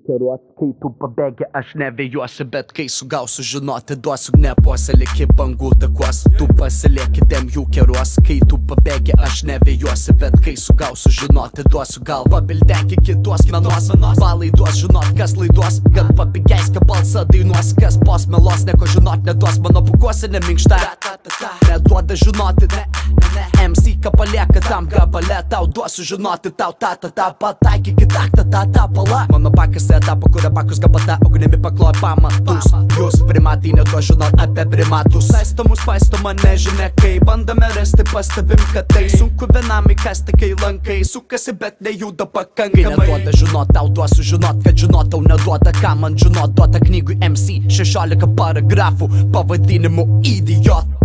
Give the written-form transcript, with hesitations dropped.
Keruos, kai tu pabėgi, aš nevėjuosi, bet kai sugausiu žinoti, duosiu nepuoselį iki bangų takuos. Tu pasilieki dem jų keruos, kai tu pabėgi, aš nevėjuosi, bet kai sugausiu žinoti, duosiu gal pabildek iki tuos menos. Balai duos žinot, kas laiduos, gan papigeiska balsą dainuos, kas pos melos, neko žinot neduos, mano pukuosi neminkšta. Neduoda žinoti, MC ką palieka tam gabale, tau duosiu žinoti, tau ta pataikykit aktą ta pala. Mano bakas etapą, kuria bakus gabata, ugnimi pakloja pamatus. Jūs primatai neduos žinot apie primatus. Saisto mus paisto mane žinia, kai bandome rasti, pastebim, kad tai sunku vienam įkasti, kai lankai sukasi, bet nejuda pakankamai. Neduoda žinot, tau duosiu žinot, kad žinot tau neduoda, ką man žinot, duota knygui MC 16 paragrafų pavadinimu idiot.